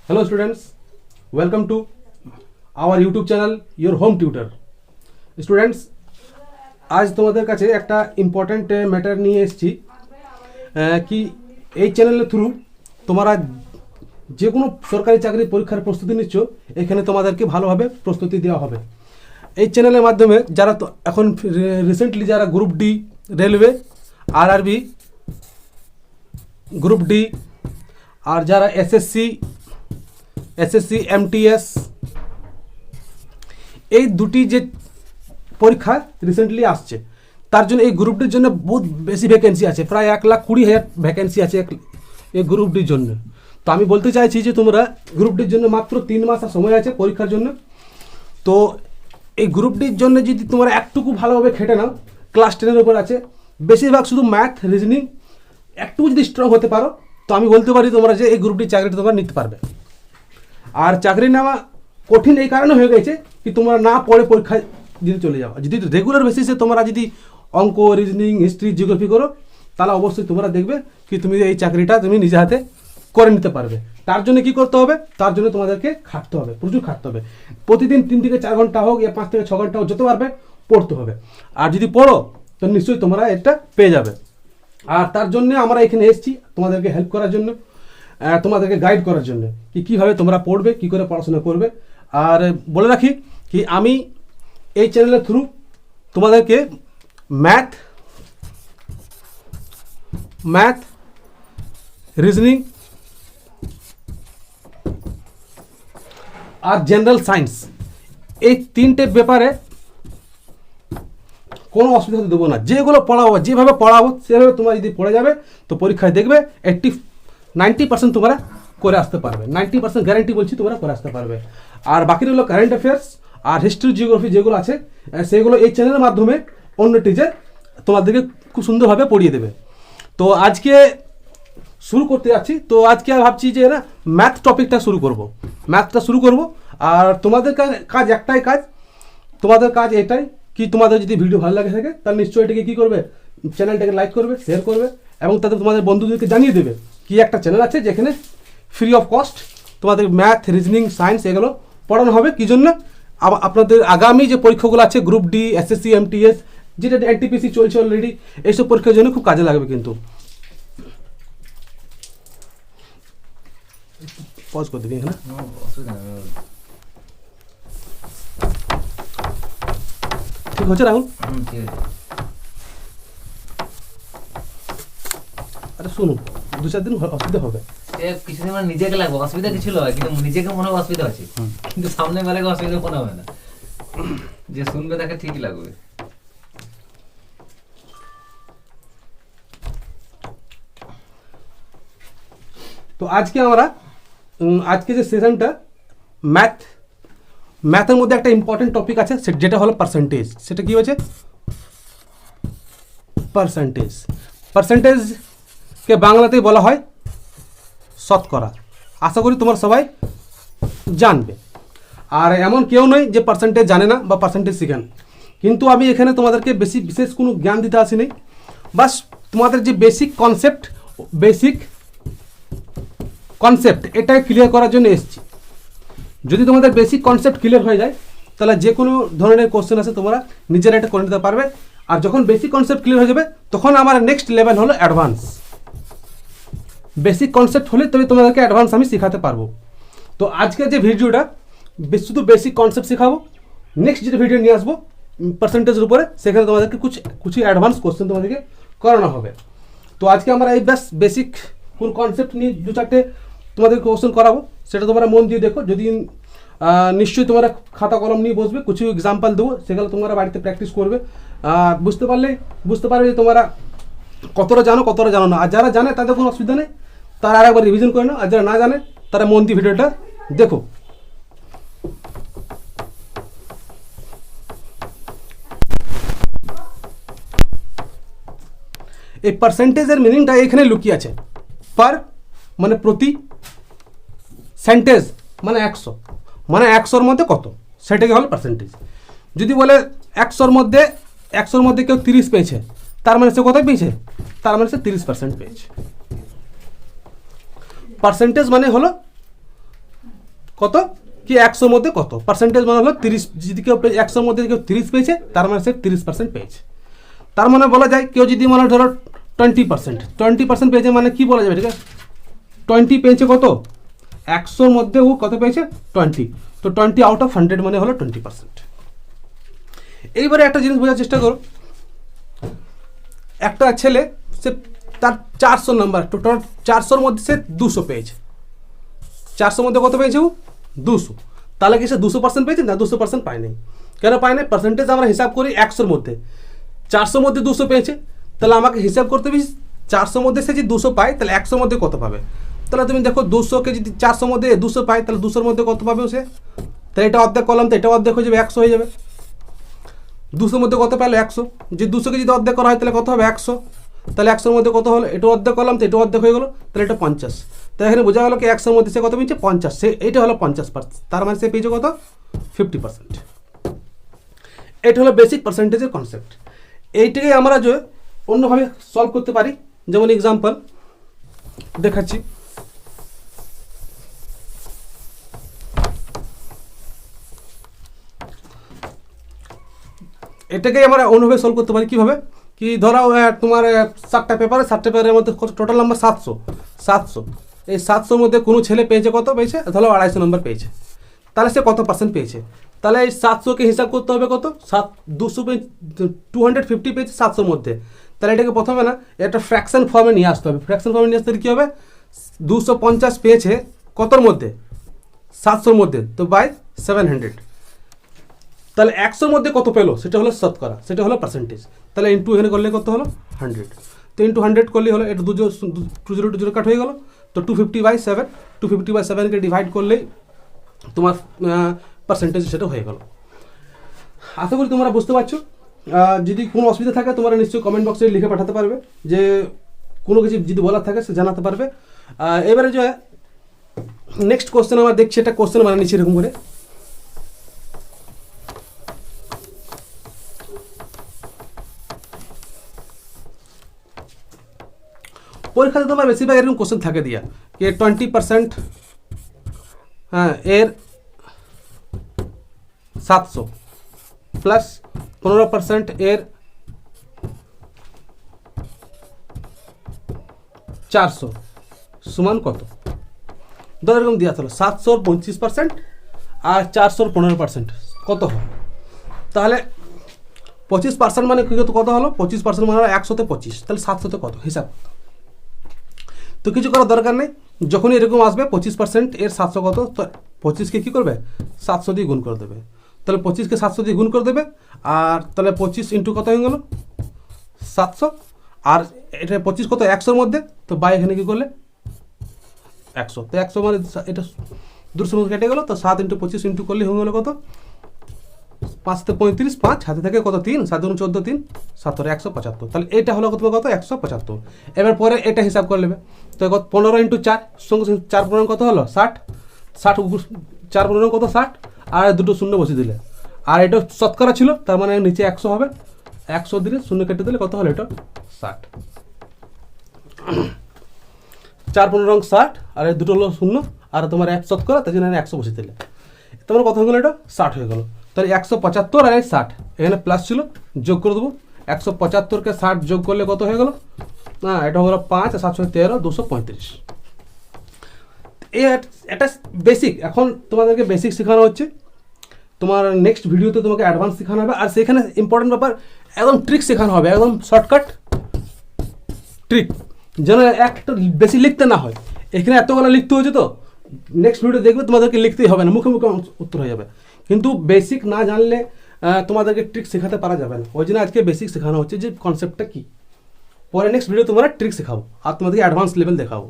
Hello students, welcome to our YouTube channel Your Home Tutor. Students, আজ তোমাদের কাছে একটা ইম্পর্ট্যান্ট ম্যাটার নিয়ে এসেছি কি এই চ্যানেলের থ্রু তোমরা যে কোনো সরকারি চাকরির পরীক্ষার প্রস্তুতি নিচ্ছ, এখানে তোমাদেরকে ভালোভাবে প্রস্তুতি দেওয়া হবে। এই চ্যানেলের মাধ্যমে যারা এখন রিসেন্টলি যারা group D railway, RRB, group D আর যারা এসএসসি, এমটিএস, এই দুটি যে পরীক্ষা রিসেন্টলি আসছে, তার জন্য এই গ্রুপটির জন্য বহুত বেশি ভ্যাকেন্সি আছে, প্রায় 1,20,000 ভ্যাকেন্সি আছে এই গ্রুপটির জন্য। তো আমি বলতে চাইছি যে তোমরা গ্রুপটির জন্য মাত্র 3 মাস সময় আছে পরীক্ষার জন্য। তো এই গ্রুপটির জন্য যদি তোমরা একটুকু ভালোভাবে খেটে নাও, ক্লাস 10-এর উপর আছে, বেশিরভাগ শুধু ম্যাথ, রিজনিং একটু যদি স্ট্রং হতে পারো, তো আমি বলতে পারি তোমরা যে এই গ্রুপটির চাকরিটা তোমরা নিতে পারবে। আর চাকরি নেওয়া কঠিন এই কারণে হয়ে গেছে কি তোমরা না পড়ে পরীক্ষা দিতে চলে যাও। যদি রেগুলার বেসিসে তোমরা যদি অঙ্ক, রিজনিং, হিস্ট্রি, জিওগ্রাফি করো, তাহলে অবশ্যই তোমরা দেখবে কি তুমি এই চাকরিটা তুমি নিজে হাতে করে নিতে পারবে। তার জন্য কি করতে হবে? তার জন্য তোমাদেরকে খাটতে হবে, প্রচুর খাটতে হবে। প্রতিদিন 3 থেকে 4 ঘন্টা হোক, 5 থেকে 6 ঘন্টা হোক, যত পারবে পড়তে হবে। আর যদি পড়ো তো নিশ্চয়ই তোমরা এটা পেয়ে যাবে। আর তার জন্য আমরা এখানে এসেছি তোমাদেরকে হেল্প করার জন্য, তোমাদেরকে গাইড করার জন্য কি কীভাবে তোমরা পড়বে, কী করে পড়াশোনা করবে। আর বলে রাখি কি আমি এই চ্যানেলের থ্রু তোমাদেরকে ম্যাথ, রিজনিং আর জেনারেল সায়েন্স, এই 3টে ব্যাপারে কোনো অসুবিধা হতে দেবো না। যেগুলো পড়াবো, যেভাবে পড়াবো সেভাবে তোমরা যদি পড়ে যাবে, তো পরীক্ষায় দেখবে 90% তোমরা করে আসতে পারবে। 90% গ্যারান্টি বলছি তোমরা করে আসতে পারবে। আর বাকি হলো কারেন্ট অ্যাফেয়ার্স আর হিস্ট্রি, জিওগ্রাফি যেগুলো আছে, সেগুলো এই চ্যানেলের মাধ্যমে অন্য টিচার তোমাদেরকে খুব সুন্দরভাবে পড়িয়ে দেবে। তো আজকে শুরু করতে যাচ্ছি। তো আজকে ভাবছি যে না, ম্যাথ টপিকটা শুরু করব। আর তোমাদের কাজ একটাই কাজ, তোমাদের কাজ এটাই কি তোমাদের যদি ভিডিও ভালো লাগে থাকে, তাহলে নিশ্চয়ই এটাকে কী করবে, চ্যানেলটাকে লাইক করবে, শেয়ার করবে এবং তাদের তোমাদের বন্ধুদেরকে জানিয়ে দেবে কি একটা চ্যানেল আছে যেখানে ফ্রি অফ কস্ট তোমাদের ম্যাথ, রিজনিং, সায়েন্স এগুলো পড়ানো হবে। কী জন্য? আপনাদের আগামী যে পরীক্ষাগুলো আছে, গ্রুপ ডি, এসএসসি, এমটিএস, যেটা এনটিপিসি চলছে অলরেডি, এইসব পরীক্ষার জন্য খুব কাজে লাগবে। কিন্তু পজ করে দেবে এখানে, ঠিক হচ্ছে রাহুল? আরে শুনুন, 2-4 দিন অসুবিধা হবে, কিছুদিন মানে নিজেকে লাগবে, অসুবিধা কিছু নয়, কিন্তু নিজেকে মনে হবে অসুবিধা আছে, কিন্তু সামনে বেলাকে অসুবিধা মনে হবে না, যে শুনবে তাকে ঠিকই লাগবে। তো আজকে যে সেশনটা ম্যাথের মধ্যে একটা ইম্পর্টেন্ট টপিক আছে, যেটা হলো পার্সেন্টেজ। সেটা কি হয়েছে? পার্সেন্টেজকে বাংলাতেই বলা হয় শতকরা। আশা করি তোমরা সবাই জানবে। আর এমন কেউ নয় যে পার্সেন্টেজ জানে না বা পার্সেন্টেজ শিখেন। কিন্তু আমি এখানে তোমাদেরকে বিশেষ কোনো জ্ঞান দিতে আসিনি, বাস তোমাদের যে বেসিক কনসেপ্ট এটাকে ক্লিয়ার করার জন্য এসেছি। যদি তোমাদের বেসিক কনসেপ্ট ক্লিয়ার হয়ে যায়, তাহলে যে কোনো ধরনের কোশ্চেন আছে তোমরা নিজেরা এটা করে নিতে পারবে। আর যখন বেসিক কনসেপ্ট ক্লিয়ার হয়ে যাবে, তখন আমার নেক্সট লেভেল হলো অ্যাডভান্স। বেসিক কনসেপ্ট হলে তবে তোমাদেরকে অ্যাডভান্স আমি শেখাতে পারবো। তো আজকের যে ভিডিওটা শুধু বেসিক কনসেপ্ট শেখাবো। নেক্সট যেটা ভিডিও নিয়ে আসবো পার্সেন্টেজের উপরে, সেখানে তোমাদেরকে কিছু অ্যাডভান্স কোশ্চেন তোমাদেরকে করানো হবে। তো আজকে আমরা এই বেসিক কোন কনসেপ্ট নিয়ে 2-4টে তোমাদের কোশ্চেন করাবো, সেটা তোমরা মন দিয়ে দেখো। যদি নিশ্চয়ই তোমরা খাতা কলম নিয়ে বসবে, কিছু এক্সাম্পল দেবো, সেগুলো তোমরা বাড়িতে প্র্যাকটিস করবে। বুঝতে পারবে যে তোমরা কতটা জানো না। আর যারা জানে তাদের কোনো অসুবিধা নেই, তারা আরেকবার রিভিশন করে নাও। আর যারা না জানে তারা মন দিয়ে ভিডিওটা দেখো। এই পার্সেন্টেজের মিনিংটা এখানে লুকিয়ে আছে। পার মানে প্রতি, সেন্টেজ মানে 100, মানে 100-র মধ্যে কত, সেটাকে হলো পার্সেন্টেজ। যদি বলে 100-র মধ্যে কেউ 30 পেয়েছে, তার মানে সে কত পেয়েছে? তার মানে সে 30% পেয়েছে। পার্সেন্টেজ মানে হলো কত কি 100 মধ্যে কত পার্সেন্টেজ মানে হলো 30, যদি কেউ 100 মধ্যে কেউ 30 পেয়েছে তার মানে সে 30% পেয়েছে। তার মানে বলা যায় কেউ যদি মানে ধরো 20% পেয়েছে মানে কি বলা যাবে, ঠিক আছে 20 পেয়েছে কত 100 মধ্যে ও কত পেয়েছে 20, তো 20 আউট অফ 100 মানে হলো 20%। এইবারে একটা জিনিস বোঝার চেষ্টা করো, একটা ছেলে সে তার 400 নাম্বার, টোটাল 400-র মধ্যে সে 200 পেয়েছে, 400 মধ্যে কত পেয়েছে ও 200, তাহলে কি সে 200% পেয়েছে না 200% পায় নাই। কেন পায় নাই, পার্সেন্টেজ আমরা হিসাব করি 100-র মধ্যে, 400 মধ্যে 200 পেয়েছে, তাহলে আমাকে হিসাব করতে হবে 400 মধ্যে সে যদি 200 পায় তাহলে 100 মধ্যে কত পাবে। তাহলে তুমি দেখো 200কে যদি 400 মধ্যে 200 পায় তাহলে 200-র মধ্যে কত পাবে সে, তাহলে এটা অর্ধেক করলাম তো এটা অর্ধেক হয়ে যাবে 100 হয়ে যাবে। 200 মধ্যে কত পেলো 100, যে 200কে যদি অর্ধেক করা হয় তাহলে কত হবে 100, তাহলে 100-র মধ্যে কত হলো, এটা অর্ধেক করলাম তো এটা অর্ধেক হয়ে গেলো, তাহলে এটা 50। তাহলে এখানে বোঝা গেল কি 100-র মধ্যে সে কত পেয়েছে 50, সে এইটা হলো 50%, তার মানে সে পেয়েছে কত 50%। এটা হলো বেসিক পার্সেন্টেজের কনসেপ্ট। এইটাকে আমরা যে অন্যভাবে সলভ করতে পারি, যেমন এক্সাম্পল দেখাচ্ছি। এটাকে আমরা অন্যভাবে সলভ করতে পারি কীভাবে, কি ধরো তোমার 7টা পেপারের মধ্যে টোটাল নাম্বার 700, এই 700-র মধ্যে কোনো ছেলে পেয়েছে কত পেয়েছে, ধরো 250 নম্বর পেয়েছে, তাহলে সে কত পার্সেন্ট পেয়েছে। তাহলে এই 700-কে হিসাব করতে হবে কত 250 পেয়েছে 700-র মধ্যে, তাহলে এটাকে প্রথমে না একটা ফ্র্যাকশন ফর্মে নিয়ে আসতে হবে। ফ্র্যাকশন ফর্মে নিয়ে আসতে কী হবে, 250 পেয়েছে কতর মধ্যে 700-র মধ্যে, তো বাই 700, তাহলে 100-র মধ্যে কত পেলো সেটা হলো শতকরা, সেটা হলো পার্সেন্টেজ, তাহলে ইন্টু এখানে করলে কত হলো 100, তো ইন্টু 100 করলে হলো এটা 20 কাট হয়ে গেল, তো 250/7, 250/7কে ডিভাইড করলেই তোমার পার্সেন্টেজ সেটা হয়ে গেল। আশা করি তোমরা বুঝতে পারছো। যদি কোনো অসুবিধা থাকে তোমরা নিশ্চয়ই কমেন্ট বক্সে লিখে পাঠাতে পারবে, যে কোনো কিছু যদি বলার থাকে সে জানাতে পারবে। এবারে যে নেক্সট কোশ্চেন আমরা দেখছি, এটা কোশ্চেন মানে নিচ্ছি এরকম করে। পরীক্ষাতে তোমার বেশিরভাগ এরকম কোশ্চেন থাকে দিয়া যে 20% এর 700 প্লাস 15% এর 400 সমান কত। ধর এরকম দেওয়া হলো 700-র 25% আর 400-র 15% কত হয়, তাহলে 25% মানে কত হলো, 25% মানে হলো 100-তে 25, তাহলে 700-তে কত হিসাব। তো কিছু করার দরকার নেই, যখনই এরকম আসবে 25% এর 700 কত, তো 25-কে কী করবে 700 দিয়ে গুণ করে দেবে, তাহলে 25-কে 700 দিয়ে গুণ করে দেবে, আর তাহলে 25 ইন্টু কত হয়ে গেল 700, আর এটা 25 কত 100-র মধ্যে, তো বাই এখানে কী করলে 100, তো 100 মানে এটা 200 মধ্যে কেটে গেলো, তো 7 ইন্টু 25 ইন্টু করলে হয়ে গেলো কত 5-তে 35, 5 হাতে থাকে কত 3, 7 × 14 3, 7 175, তাহলে এটা হলো কত 175। এবার পরে এটা হিসাব করে নেবে, তো 15 × 4 সঙ্গে 4 15 কত হলো 60, 4 15 কত 60, আর দুটো শূন্য বসিয়ে দিলে, আর এটা শতকরা ছিল তার মানে নিচে 100 হবে, 100 দিলে শূন্য কেটে দিলে কত হলো এটা 60, 4 15 60, আর এই দুটো হলো শূন্য, আর তোমার 1 শতকরা, তাই জন্য 100 বসিয়ে দিলে, তোমার কত হয়ে গেলো এটা 60 হয়ে গেলো। তাহলে 175 আর 60 এখানে প্লাস ছিল, যোগ করে দেবো, 175-কে 60 যোগ করলে কত হয়ে গেল, না এটা হলো 5 আর 7 13 235। এটা বেসিক, এখন তোমাদেরকে বেসিক শেখানো হচ্ছে, তোমার নেক্সট ভিডিওতে তোমাকে অ্যাডভান্স শেখানো হবে, আর সেখানে ইম্পর্টেন্ট ব্যাপার একদম ট্রিক শেখানো হবে, একদম শর্টকাট ট্রিক, যেন একটা বেশি লিখতে না হয়। এখানে এতগুলো লিখতে হয়েছে, তো নেক্সট ভিডিও দেখবে তোমাদেরকে লিখতেই হবে না, মুখে মুখে উত্তর হয়ে যাবে, কিন্তু বেসিক না জানলে তোমাদেরকে ট্রিক শেখাতে পারা যাবে না। ওই জন্য আজকে বেসিক শেখানো হচ্ছে যে কনসেপ্টটা কী, পরে নেক্সট ভিডিও তোমরা ট্রিক শেখাবো আর তোমাদেরকে অ্যাডভান্স লেভেল দেখাবো।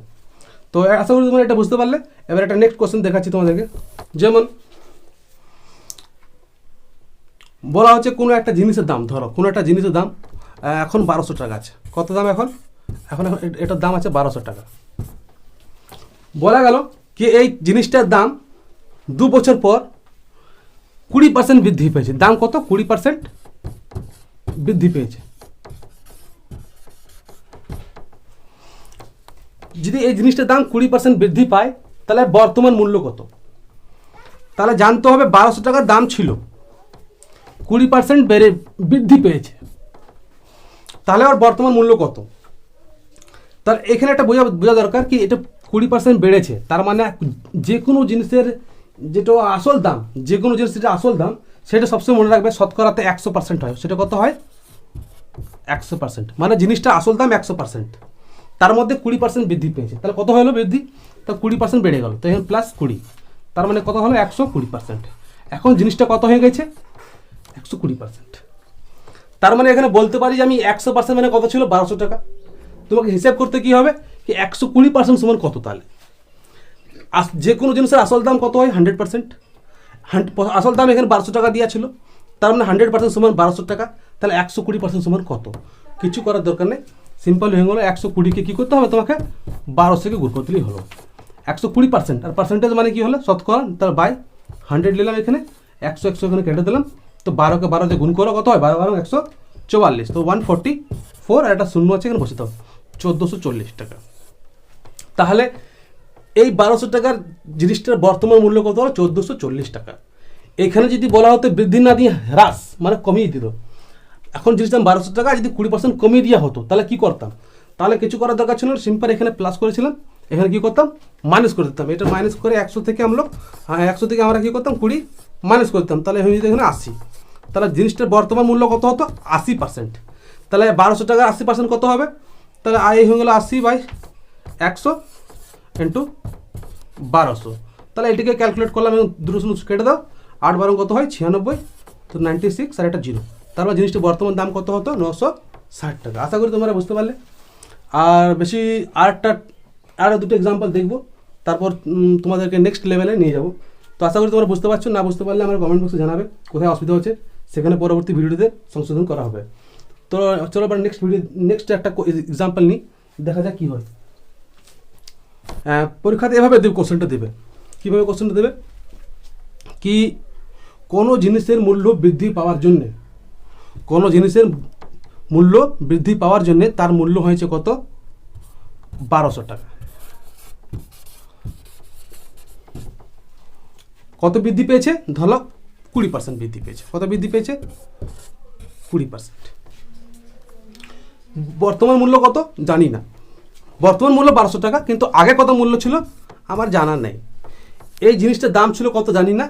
তো আশা করি তোমরা এটা বুঝতে পারলে। এবার একটা নেক্সট কোশ্চেন দেখাচ্ছি তোমাদেরকে, যেমন বলা হচ্ছে কোনো একটা জিনিসের দাম, ধরো কোনো একটা জিনিসের দাম এখন 1200 টাকা আছে। কত দাম এখন এটার দাম আছে 1200 টাকা। বলা গেল কি এই জিনিসটার দাম 2 বছর পর 20% বৃদ্ধি পেয়েছে, দাম কত 20% বৃদ্ধি পেয়েছে। যদি এই জিনিসটার দাম 20% বৃদ্ধি পায় তাহলে বর্তমান মূল্য কত, তাহলে জানতে হবে 1200 টাকার দাম ছিল, 20% বৃদ্ধি পেয়েছে, তাহলে আর বর্তমান মূল্য কত? তাহলে এখানে একটা বোঝা দরকার কি এটা 20% বেড়েছে, তার মানে যে কোনো জিনিসের যেটা আসল দাম, যে কোনো জিনিসের যেটা আসল দাম সেটা সবসময় মনে রাখবে শতকরাতে 100% হয়। সেটা কত হয়? 100%, মানে জিনিসটা আসল দাম 100%, তার মধ্যে 20% বৃদ্ধি পেয়েছে, তাহলে কত হলো বৃদ্ধি? তো 20% বেড়ে গেল, তো এখানে +20, তার মানে কত হলো? 120%। এখন জিনিসটা কত হয়ে গেছে? 120%। তার মানে এখানে বলতে পারি যে আমি 100% মানে কত ছিল? 1200 টাকা। তোমাকে হিসাব করতে কি হবে কি 120% সমান কত? তাহলে যে কোনো জিনিসের আসল দাম কত হয়? 100%। আসল দাম এখানে 1200 টাকা দেওয়া ছিল, তার মানে 100% সমান 1200 টাকা। তাহলে 120% সমান কত? কিছু করার দরকার নেই, সিম্পল হয়ে গেলো। 120কে কী করতে হবে? তোমাকে 1200 থেকে গুণ করতে দিলেই হলো। 120%, আর পার্সেন্টেজ মানে কি হলো? শতকরা, তার বাই 100 নিলাম এখানে, 100 এখানে কেটে দিলাম, তো 12কে 12 দিয়ে গুণ করো, কত হয়? 12 12 144, তো 144, আর একটা শূন্য আছে এখানে বসে দাও, 1440 টাকা। তাহলে এই 1200 টাকার জিনিসটার বর্তমান মূল্য কত হলো? 1440 টাকা। এখানে যদি বলা হতো বৃদ্ধি না দিয়ে হ্রাস, মানে কমিয়ে দিল, এখন জিনিসটার দাম 1200 টাকা, যদি 20% কমিয়ে দেওয়া হতো তাহলে কি করতাম? তাহলে কিছু করার দরকার ছিল না, সিম্পল এখানে প্লাস করেছিলাম, এখানে কি করতাম? মাইনাস করে দিতাম। এটা মাইনাস করে 100 থেকে 100 থেকে আমরা কি করতাম? 20 মাইনাস করতাম, তাহলে হয়ে যেত এখানে 80। তাহলে জিনিসটার বর্তমান মূল্য কত হতো? 80%। তাহলে 1200 টাকার 80% কত হবে? তাহলে হয়ে গেলো 80/100 ইন্টু 1200। তাহলে এটিকে ক্যালকুলেট করলাম এবং 2 কেটে দাও, 8 12 কত হয়? 96, তো 96 আর একটা 0। তারপর জিনিসটির বর্তমান দাম কত হতো? 960 টাকা। আশা করি তোমরা বুঝতে পারলে। আর বেশি আরও দুটো এক্সাম্পল দেখবো, তারপর তোমাদেরকে নেক্সট লেভেলে নিয়ে যাবো। তো আশা করি তোমরা বুঝতে পারছো, না বুঝতে পারলে আমার কমেন্ট বক্সে জানাবে কোথায় অসুবিধা হচ্ছে, সেখানে পরবর্তী ভিডিওতে সংশোধন করা হবে। তো চলো এবার নেক্সট একটা এক্সাম্পল নিই, দেখা যাক কী হয়। পরীক্ষাতে এভাবে দেবে, কোশ্চেনটা দেবে কীভাবে? কোশ্চেনটা দেবে কি কোনো জিনিসের মূল্য বৃদ্ধি পাওয়ার জন্যে, কোনো জিনিসের মূল্য বৃদ্ধি পাওয়ার জন্যে তার মূল্য হয়েছে কত? 1200 টাকা। কত বৃদ্ধি পেয়েছে? ধরো 20% বৃদ্ধি পেয়েছে। কত বৃদ্ধি পেয়েছে? 20%। বর্তমান মূল্য কত? জানি না। বর্তমান মূল্য 1200 টাকা, কিন্তু আগে কত মূল্য ছিল আমার জানা নেই। এই জিনিসটার দাম ছিল কত জানি না,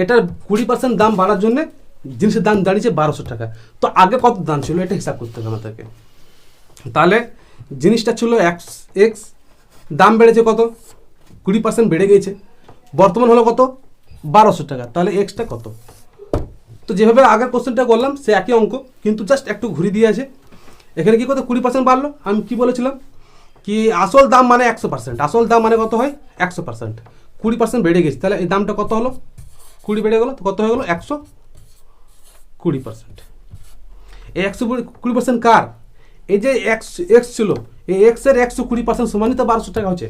এটার 20% দাম বাড়ার জন্য জিনিসের দাম দাঁড়িয়েছে 1200 টাকা। তো আগে কত দাম ছিল এটা হিসাব করতে হবে আমাদেরকে। তাহলে জিনিসটা ছিল এক্স, দাম বেড়েছে কত? 20% বেড়ে গিয়েছে, বর্তমান হলো কত? 1200 টাকা। তাহলে এক্সটা কত? তো যেভাবে আগের কোশ্চেনটা করলাম সে একই অঙ্ক, কিন্তু জাস্ট একটু ঘুরে দিয়ে আছে। এখানে কি কত? 20% বাড়লো। আমি কি বলেছিলাম কি আসল দাম মানে 100%, আসল দাম মানে কত হয়? 100%। 20% বেড়ে গেছে, তাহলে এই দামটা কত হলো? 20 বেড়ে গেলো, তো কত হয়ে গেলো? 120%। এই 120% কার? এই যে এক্স ছিল, এই এক্সের 120% সমানই তো 1200 টাকা হচ্ছে।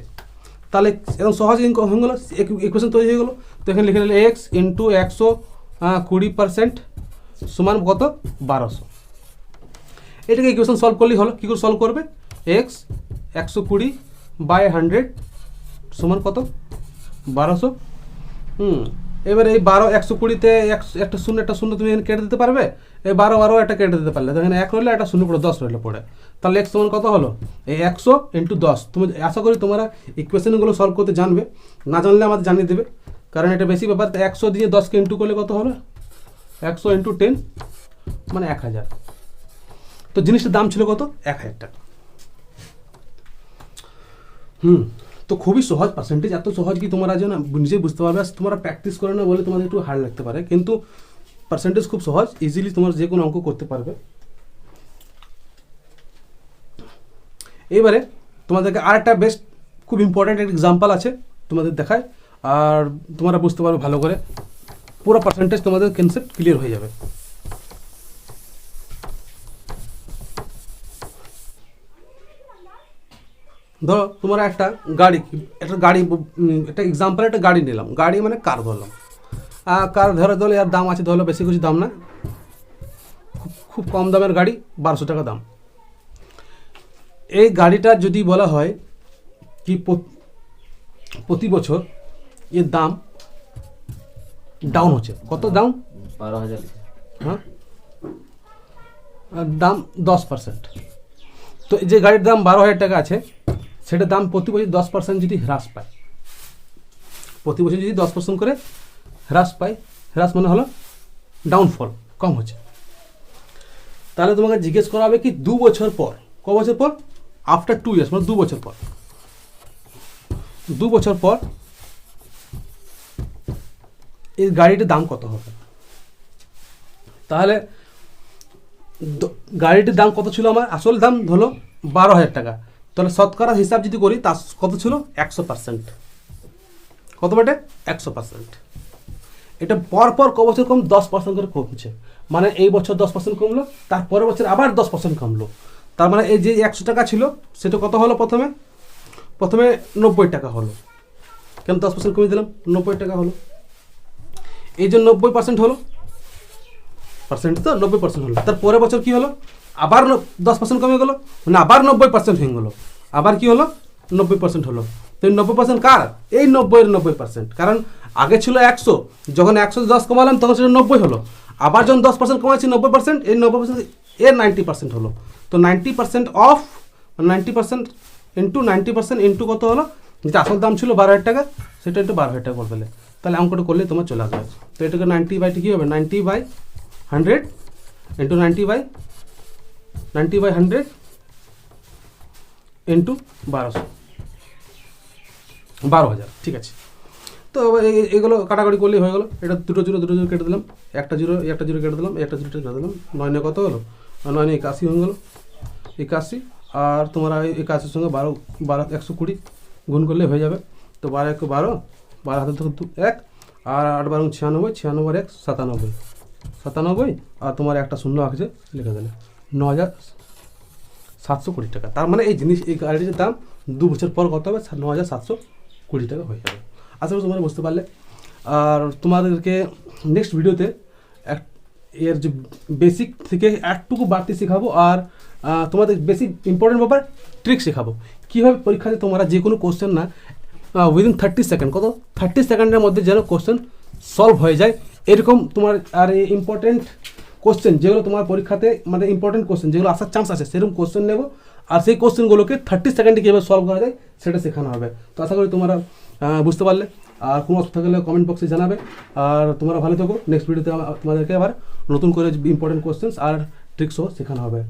তাহলে এখন সহজ হয়ে গেলো, ইকুয়েশন তৈরি হয়ে গেলো। তো এখানে লিখে নিলে এক্স ইন্টু 120% সমান কত? 1200। এটাকে ইকুয়েশন সলভ করলেই হলো। কী করে সলভ করবে? এক্স 120/100 সমান কত? 1200। এবার এই 120তে একটা শূন্য তুমি এখানে কেটে দিতে পারবে, এই 12 একটা কেটে দিতে পারলে, এখানে 1 রইলে একটা শূন্য পড়ে 10 রইলে পড়ে, তাহলে এক্স সমান কত হলো? এই 100 ইন্টু 10। তুমি আশা করি তোমরা ইকুয়েশনগুলো সলভ করতে জানবে, না জানলে আমাদের জানিয়ে দেবে, কারণ এটা বেশি ব্যাপার। 100 দিয়ে 10কে ইন্টু করলে কত হলো? 100 ইন্টু 10 মানে 1000। তো জিনিসটার দাম ছিল কত? 1000 টাকা। তো খুবই সহজ, পার্সেন্টেজ এত সহজ কি তোমরা যেন নিজেই বুঝতে পারবে। তোমরা প্র্যাকটিস করে না বলে তোমাদের একটু হার্ড লাগতে পারে, কিন্তু পার্সেন্টেজ খুব সহজ, ইজিলি তোমরা যে কোনো অঙ্ক করতে পারবে। এবারে তোমাদেরকে আরেকটা বেস্ট খুব ইম্পর্ট্যান্ট একটা এক্সাম্পল আছে, তোমাদের দেখায়, আর তোমরা বুঝতে পারবে ভালো করে, পুরো পার্সেন্টেজ তোমাদের কনসেপ্ট ক্লিয়ার হয়ে যাবে। ধরো তোমরা একটা এক্সাম্পল একটা গাড়ি নিলাম, গাড়ি মানে কার ধরলাম, কার ধরো এর দাম আছে, ধরো বেশি কিছু দাম না, খুব কম দামের গাড়ি, 1200 টাকা দাম। এই গাড়িটার যদি বলা হয় কি প্রতি বছর এর দাম ডাউন হচ্ছে, কত ডাউন? 12,000। হ্যাঁ, আর দাম 10%। তো যে গাড়ির দাম 12,000 টাকা আছে, সেটার দাম প্রতি বছর 10% যদি হ্রাস পায়, প্রতি বছর যদি 10% করে হ্রাস পায়, হ্রাস মানে হলো ডাউনফল, কম হচ্ছে, তাহলে তোমাকে জিজ্ঞেস করা হবে কি 2 বছর পর, ক বছর পর? আফটার 2 ইয়ার্স, মানে 2 বছর পর, 2 বছর পর এই গাড়িটির দাম কত হবে? তাহলে গাড়িটির দাম কত ছিল? আমার আসল দাম হলো 12,000 টাকা, তাহলে শতকরা হিসাব যদি করি তা কত ছিল? 100%। কত বেটে? 100%। এটা পরপর ক বছর কম? 10% করে কমছে, মানে এই বছর 10% কমলো, তার পরের বছর আবার 10% কমলো, তার মানে এই যে 100 টাকা ছিল সেটা কত হলো? প্রথমে 90 টাকা হলো, কেন 10% কমিয়ে দিলাম? 90 টাকা হলো, এই যে 90% হলো, পার্সেন্ট তো 90% হলো, তার পরের বছর কি হলো? আবার 10% কমে গেলো, মানে আবার 90% হয়ে গেলো, আবার কি হলো? 90% হলো। তো এই 90% কার? এই 90%, কারণ আগে ছিল 100, যখন 100 10 কমালাম তখন সেটা 90 হলো, আবার যখন 10% কমাচ্ছি 90%, এই 90% এর 90% হলো। তো 90% অফ 90% ইন্টু 90% ইন্টু কত হলো? যেটা আসল দাম ছিল 12,000 টাকা, সেটা একটু 12,000 টাকা করবে, তাহলে অঙ্কটা করলে তোমার চলে আসবে। তো এটাকে 90/, কী হবে? 90/100 ইন্টু 90/100 ইন্টু 12,000, ঠিক আছে। তো এগুলো কাটাকাটি করলেই হয়ে গেলো, এটা দুটো জিরো কেটে দিলাম, একটা জিরো কেটে দিলাম, একটা জিরো কেটে দিলাম, 9 কত হলো? 9 81 হয়ে গেলো, 81, আর তোমার 81 সঙ্গে 12 120 গুণ করলে হয়ে যাবে। তো 12 1 12, 12 হাতে থেকে 1, আর 8 12 96, 96 আর 1 97, আর তোমার একটা শূন্য আছে লিখে দিলে 9,720 টাকা। তার মানে এই জিনিস, এই গাড়িটির দাম 2 বছর পর কত হবে? 9,720 টাকা হয়ে যাবে। আশা করি তোমরা বুঝতে পারলে। আর তোমাদেরকে নেক্সট ভিডিওতে এর যে বেসিক থেকে একটুকু বাড়তি শেখাবো, আর তোমাদের বেসিক ইম্পর্টেন্ট ব্যাপার ট্রিক শেখাবো, কীভাবে পরীক্ষাতে তোমরা যে কোনো কোশ্চেন না উইদিন 30 সেকেন্ড, কত 30 সেকেন্ডের মধ্যে যেন কোশ্চেন সলভ হয়ে যায়, এরকম তোমার। আর এই ইম্পর্টেন্ট কোশ্চেন যেগুলো তোমার পরীক্ষাতে, মানে ইম্পর্টেন্ট কোশ্চেন যেগুলো আসার চান্স আছে, সেরকম কোশ্চেন নেবো, আর সেই কোশ্চেনগুলোকে 30 সেকেন্ডে কীভাবে সলভ করা যায় সেটা শেখানো হবে। তো আশা করি তোমরা বুঝতে পারলে। আর কোনো অসুবিধা থাকলে কমেন্ট বক্সে জানাবে। আর তোমরা ভালো থাকো, নেক্সট ভিডিওতে তোমাদেরকে আবার নতুন করে ইম্পর্টেন্ট কোশ্চেন্স আর ট্রিক্সও শেখানো হবে।